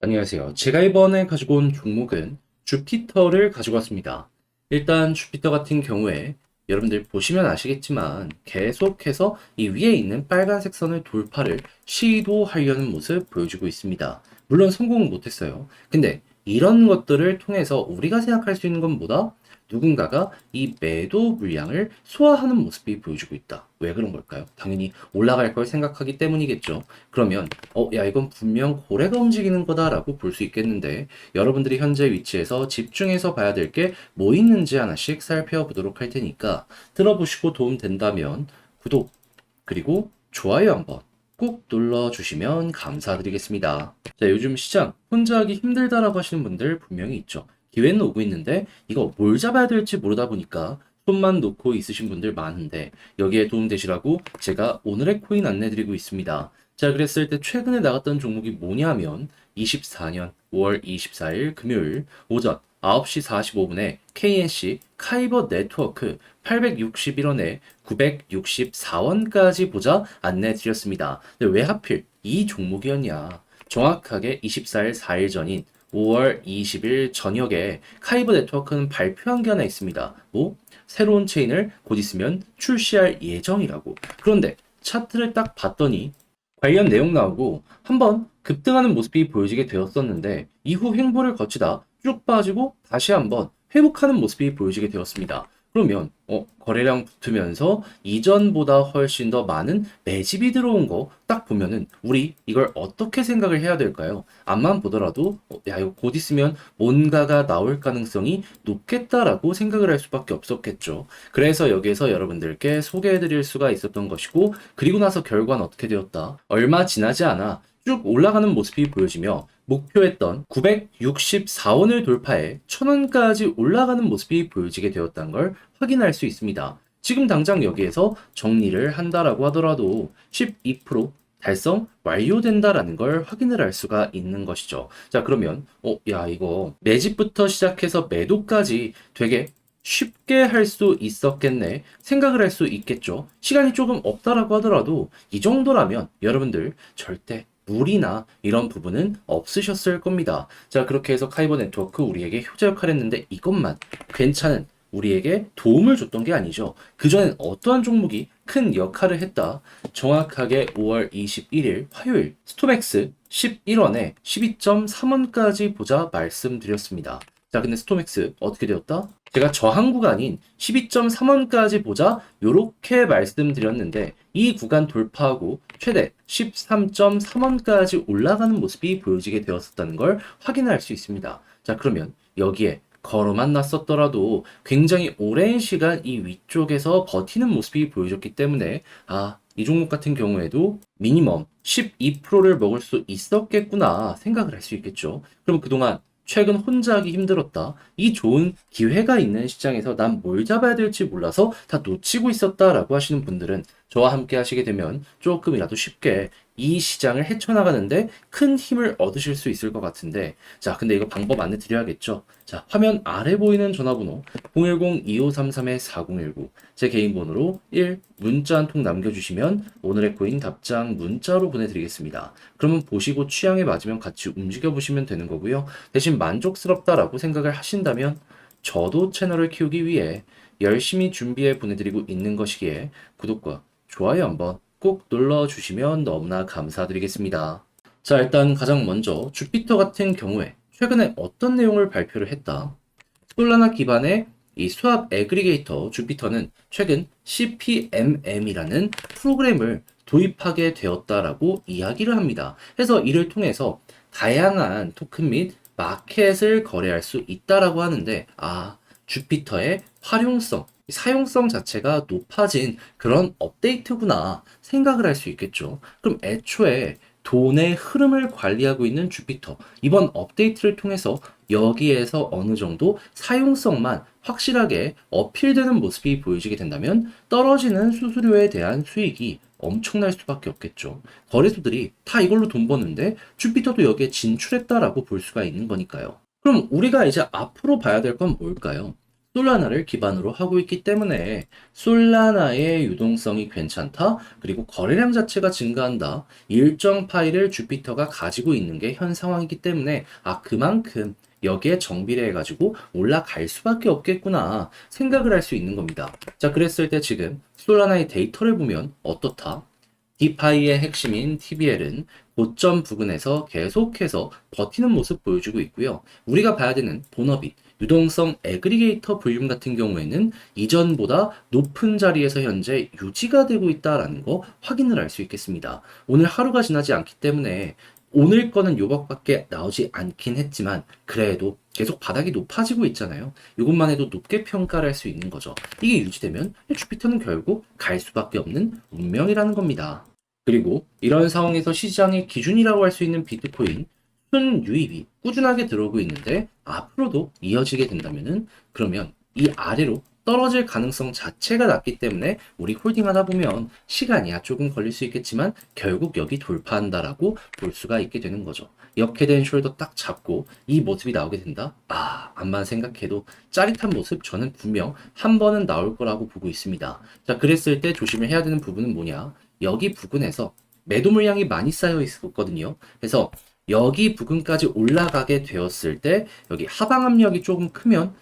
안녕하세요. 제가 이번에 가지고 온 종목은 주피터를 가지고 왔습니다. 일단 주피터 같은 경우에 여러분들 보시면 아시겠지만 계속해서 이 위에 있는 빨간색 선을 돌파를 시도하려는 모습 보여주고 있습니다. 물론 성공은 못했어요. 근데 이런 것들을 통해서 우리가 생각할 수 있는 건 뭐다? 누군가가 이 매도 물량을 소화하는 모습이 보여주고 있다. 왜 그런 걸까요? 당연히 올라갈 걸 생각하기 때문이겠죠. 그러면 야, 이건 분명 고래가 움직이는 거다라고 볼 수 있겠는데, 여러분들이 현재 위치에서 집중해서 봐야 될 게 뭐 있는지 하나씩 살펴보도록 할 테니까, 들어보시고 도움 된다면 구독, 그리고 좋아요 한번 꼭 눌러주시면 감사드리겠습니다. 자, 요즘 시장 혼자 하기 힘들다라고 하시는 분들 분명히 있죠. 기회는 오고 있는데, 이거 뭘 잡아야 될지 모르다 보니까 손만 놓고 있으신 분들 많은데, 여기에 도움되시라고 제가 오늘의 코인 안내드리고 있습니다. 자, 그랬을 때 최근에 나갔던 종목이 뭐냐면 24년 5월 24일 금요일 오전 9시 45분에 KNC 카이버 네트워크 861원에 964원까지 보자 안내 드렸습니다. 근데 왜 하필 이 종목이었냐? 정확하게 24일 4일 전인 5월 20일 저녁에 카이버 네트워크는 발표한 게 하나 있습니다. 뭐? 새로운 체인을 곧 있으면 출시할 예정이라고. 그런데 차트를 딱 봤더니 관련 내용 나오고 한번 급등하는 모습이 보여지게 되었었는데, 이후 횡보를 거치다 쭉 빠지고 다시 한번 회복하는 모습이 보여지게 되었습니다. 그러면 거래량 붙으면서 이전보다 훨씬 더 많은 매집이 들어온 거 딱 보면은 우리 이걸 어떻게 생각을 해야 될까요? 앞만 보더라도 야, 이거 곧 있으면 뭔가가 나올 가능성이 높겠다라고 생각을 할 수밖에 없었겠죠. 그래서 여기에서 여러분들께 소개해 드릴 수가 있었던 것이고, 그리고 나서 결과는 어떻게 되었다? 얼마 지나지 않아 쭉 올라가는 모습이 보여지며 목표했던 964원을 돌파해 1000원까지 올라가는 모습이 보여지게 되었다는 걸 확인할 수 있습니다. 지금 당장 여기에서 정리를 한다라고 하더라도 12% 달성 완료된다라는 걸 확인을 할 수가 있는 것이죠. 자, 그러면 야, 이거 매집부터 시작해서 매도까지 되게 쉽게 할 수 있었겠네 생각을 할 수 있겠죠. 시간이 조금 없다라고 하더라도 이 정도라면 여러분들 절대 무리나 이런 부분은 없으셨을 겁니다. 자, 그렇게 해서 카이버 네트워크 우리에게 효자 역할을 했는데, 이것만 괜찮은 우리에게 도움을 줬던 게 아니죠. 그전엔 어떠한 종목이 큰 역할을 했다. 정확하게 5월 21일 화요일 스톰엑스 11원에 12.3원까지 보자 말씀드렸습니다. 자, 근데 스톰엑스 어떻게 되었다? 제가 저항 구간인 12.3원까지 보자 요렇게 말씀드렸는데, 이 구간 돌파하고 최대 13.3원까지 올라가는 모습이 보여지게 되었었다는 걸 확인할 수 있습니다. 자, 그러면 여기에 걸어만 놨었더라도 굉장히 오랜 시간 이 위쪽에서 버티는 모습이 보여졌기 때문에, 이 종목 같은 경우에도 미니멈 12%를 먹을 수 있었겠구나 생각을 할 수 있겠죠. 그럼 그동안 최근 혼자 하기 힘들었다, 이 좋은 기회가 있는 시장에서 난 뭘 잡아야 될지 몰라서 다 놓치고 있었다라고 하시는 분들은 저와 함께 하시게 되면 조금이라도 쉽게 이 시장을 헤쳐나가는데 큰 힘을 얻으실 수 있을 것 같은데, 자, 근데 이거 방법 안내 드려야겠죠. 자, 화면 아래 보이는 전화번호 010-2533-4019, 제 개인 번호로 1 문자 한 통 남겨주시면 오늘의 코인 답장 문자로 보내드리겠습니다. 그러면 보시고 취향에 맞으면 같이 움직여 보시면 되는 거고요. 대신 만족스럽다라고 생각을 하신다면 저도 채널을 키우기 위해 열심히 준비해 보내드리고 있는 것이기에 구독과 좋아요 한번 꼭 눌러주시면 너무나 감사드리겠습니다. 자, 일단 가장 먼저 주피터 같은 경우에 최근에 어떤 내용을 발표를 했다. 솔라나 기반의 이 수압 애그리게이터 주피터는 최근 CPMM이라는 프로그램을 도입하게 되었다라고 이야기를 합니다. 그래서 이를 통해서 다양한 토큰 및 마켓을 거래할 수 있다라고 하는데, 주피터의 활용성, 사용성 자체가 높아진 그런 업데이트구나 생각을 할 수 있겠죠. 그럼 애초에 돈의 흐름을 관리하고 있는 주피터, 이번 업데이트를 통해서 여기에서 어느 정도 사용성만 확실하게 어필되는 모습이 보여지게 된다면 떨어지는 수수료에 대한 수익이 엄청날 수밖에 없겠죠. 거래소들이 다 이걸로 돈 버는데 주피터도 여기에 진출했다라고 볼 수가 있는 거니까요. 그럼 우리가 이제 앞으로 봐야 될 건 뭘까요? 솔라나를 기반으로 하고 있기 때문에 솔라나의 유동성이 괜찮다. 그리고 거래량 자체가 증가한다. 일정 파일을 주피터가 가지고 있는 게 현 상황이기 때문에 그만큼 여기에 정비례 해가지고 올라갈 수밖에 없겠구나 생각을 할 수 있는 겁니다. 자, 그랬을 때 지금 솔라나의 데이터를 보면 어떻다? 디파이의 핵심인 TBL은 고점 부근에서 계속해서 버티는 모습 보여주고 있고요. 우리가 봐야 되는 본업이 유동성 애그리게이터 볼륨 같은 경우에는 이전보다 높은 자리에서 현재 유지가 되고 있다는 거 확인을 할 수 있겠습니다. 오늘 하루가 지나지 않기 때문에 오늘 거는 요것밖에 나오지 않긴 했지만 그래도 계속 바닥이 높아지고 있잖아요. 이것만 해도 높게 평가를 할 수 있는 거죠. 이게 유지되면 주피터는 결국 갈 수밖에 없는 운명이라는 겁니다. 그리고 이런 상황에서 시장의 기준이라고 할 수 있는 비트코인 순유입이 꾸준하게 들어오고 있는데 앞으로도 이어지게 된다면은 그러면 이 아래로 떨어질 가능성 자체가 낮기 때문에 우리 홀딩하다 보면 시간이야 조금 걸릴 수 있겠지만 결국 여기 돌파한다라고 볼 수가 있게 되는 거죠. 이렇게 된 숄더 딱 잡고 이 모습이 나오게 된다? 암만 생각해도 짜릿한 모습 저는 분명 한 번은 나올 거라고 보고 있습니다. 자, 그랬을 때 조심을 해야 되는 부분은 뭐냐? 여기 부근에서 매도 물량이 많이 쌓여 있었거든요. 그래서 여기 부근까지 올라가게 되었을 때 여기 하방 압력이 조금 크면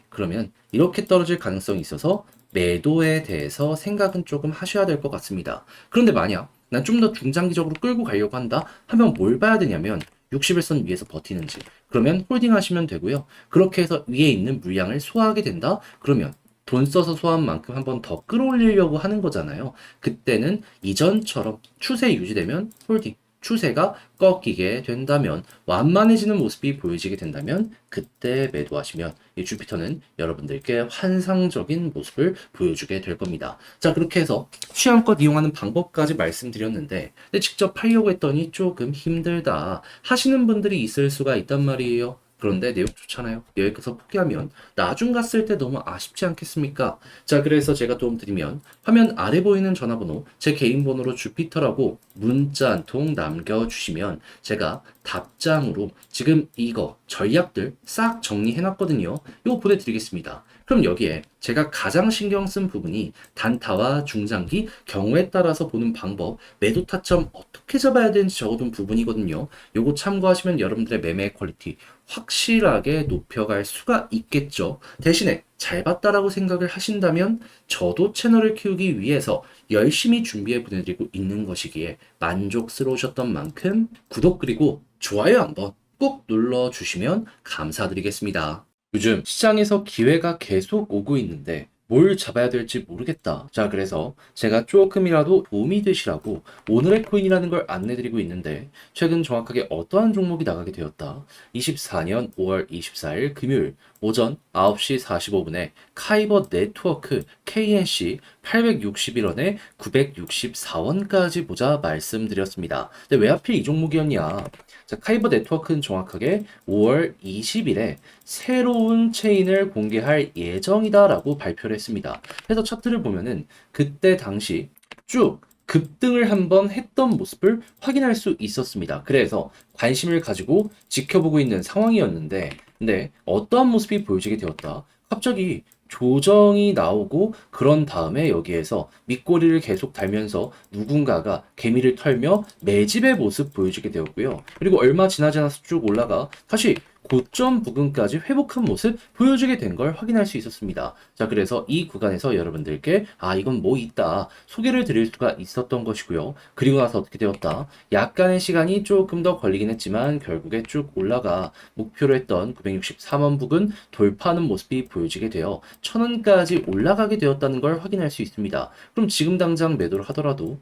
그러면 이렇게 떨어질 가능성이 있어서 매도에 대해서 생각은 조금 하셔야 될 것 같습니다. 그런데 만약 난 좀 더 중장기적으로 끌고 가려고 한다 하면 뭘 봐야 되냐면 60일선 위에서 버티는지 그러면 홀딩 하시면 되고요. 그렇게 해서 위에 있는 물량을 소화하게 된다 그러면 돈 써서 소화한 만큼 한 번 더 끌어올리려고 하는 거잖아요. 그때는 이전처럼 추세 유지되면 홀딩, 추세가 꺾이게 된다면 완만해지는 모습이 보여지게 된다면 그때 매도하시면 이 주피터는 여러분들께 환상적인 모습을 보여주게 될 겁니다. 자, 그렇게 해서 취향껏 이용하는 방법까지 말씀드렸는데 근데 직접 팔려고 했더니 조금 힘들다 하시는 분들이 있을 수가 있단 말이에요. 그런데 내용 좋잖아요. 여기서 포기하면 나중 갔을 때 너무 아쉽지 않겠습니까? 자, 그래서 제가 도움 드리면 화면 아래 보이는 전화번호 제 개인 번호로 주피터라고 문자 한 통 남겨주시면 제가 답장으로 지금 이거 전략들 싹 정리해 놨거든요. 이거 보내드리겠습니다. 그럼 여기에 제가 가장 신경 쓴 부분이 단타와 중장기 경우에 따라서 보는 방법, 매도 타점 어떻게 잡아야 되는지 적어둔 부분이거든요. 요거 참고하시면 여러분들의 매매 퀄리티 확실하게 높여갈 수가 있겠죠. 대신에 잘 봤다라고 생각을 하신다면 저도 채널을 키우기 위해서 열심히 준비해 보내드리고 있는 것이기에 만족스러우셨던 만큼 구독 그리고 좋아요 한번 꼭 눌러주시면 감사드리겠습니다. 요즘 시장에서 기회가 계속 오고 있는데 뭘 잡아야 될지 모르겠다. 자, 그래서 제가 조금이라도 도움이 되시라고 오늘의 코인이라는 걸 안내드리고 있는데 최근 정확하게 어떠한 종목이 나가게 되었다. 24년 5월 24일 금요일 오전 9시 45분에 카이버 네트워크 KNC 861원에 964원까지 보자 말씀드렸습니다. 근데 왜 하필 이 종목이었냐? 자, 카이버 네트워크는 정확하게 5월 20일에 새로운 체인을 공개할 예정이다라고 발표를 했습니다. 그래서 차트를 보면은 그때 당시 쭉 급등을 한번 했던 모습을 확인할 수 있었습니다. 그래서 관심을 가지고 지켜보고 있는 상황이었는데, 근데 어떠한 모습이 보여지게 되었다? 갑자기 조정이 나오고 그런 다음에 여기에서 밑꼬리를 계속 달면서 누군가가 개미를 털며 매집의 모습 보여주게 되었고요. 그리고 얼마 지나지 않아서 쭉 올라가 다시 고점 부근까지 회복한 모습 보여주게 된 걸 확인할 수 있었습니다. 자, 그래서 이 구간에서 여러분들께 이건 뭐 있다 소개를 드릴 수가 있었던 것이고요. 그리고 나서 어떻게 되었다? 약간의 시간이 조금 더 걸리긴 했지만 결국에 쭉 올라가 목표로 했던 963원 부근 돌파하는 모습이 보여지게 되어 1000원까지 올라가게 되었다는 걸 확인할 수 있습니다. 그럼 지금 당장 매도를 하더라도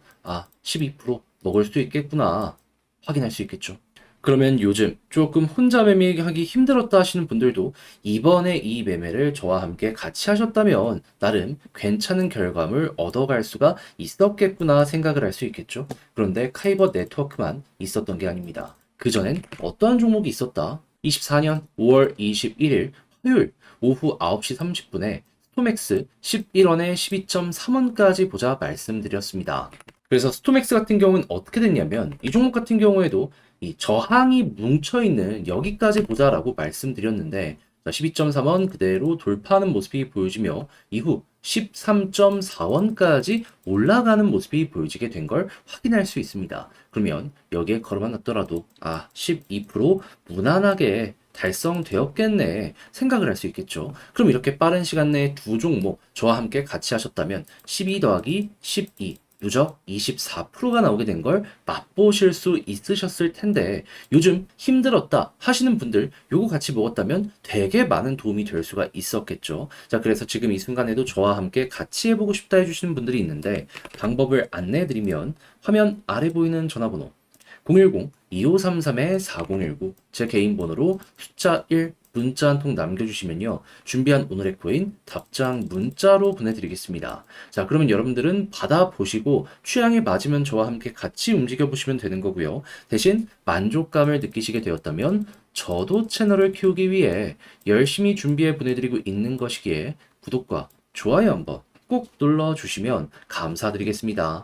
12% 먹을 수 있겠구나 확인할 수 있겠죠. 그러면 요즘 조금 혼자 매매하기 힘들었다 하시는 분들도 이번에 이 매매를 저와 함께 같이 하셨다면 나름 괜찮은 결과물 얻어갈 수가 있었겠구나 생각을 할 수 있겠죠. 그런데 카이버 네트워크만 있었던 게 아닙니다. 그전엔 어떠한 종목이 있었다? 24년 5월 21일 화요일 오후 9시 30분에 스토맥스 11원에 12.3원까지 보자 말씀드렸습니다. 그래서 스토맥스 같은 경우는 어떻게 됐냐면 이 종목 같은 경우에도 이 저항이 뭉쳐있는 여기까지 보자라고 말씀드렸는데 자, 12.3원 그대로 돌파하는 모습이 보여지며 이후 13.4원까지 올라가는 모습이 보여지게 된 걸 확인할 수 있습니다. 그러면 여기에 걸어만 놨더라도 12% 무난하게 달성되었겠네 생각을 할 수 있겠죠. 그럼 이렇게 빠른 시간 내에 두 종목 저와 함께 같이 하셨다면 12 더하기 12 누적 24%가 나오게 된 걸 맛보실 수 있으셨을 텐데 요즘 힘들었다 하시는 분들 요거 같이 먹었다면 되게 많은 도움이 될 수가 있었겠죠. 자, 그래서 지금 이 순간에도 저와 함께 같이 해보고 싶다 해주시는 분들이 있는데 방법을 안내해드리면 화면 아래 보이는 전화번호 010-2533-4019 제 개인 번호로 숫자 1 문자 한 통 남겨주시면요. 준비한 오늘의 코인 답장 문자로 보내드리겠습니다. 자, 그러면 여러분들은 받아보시고 취향에 맞으면 저와 함께 같이 움직여보시면 되는 거고요. 대신 만족감을 느끼시게 되었다면 저도 채널을 키우기 위해 열심히 준비해 보내드리고 있는 것이기에 구독과 좋아요 한번 꼭 눌러주시면 감사드리겠습니다.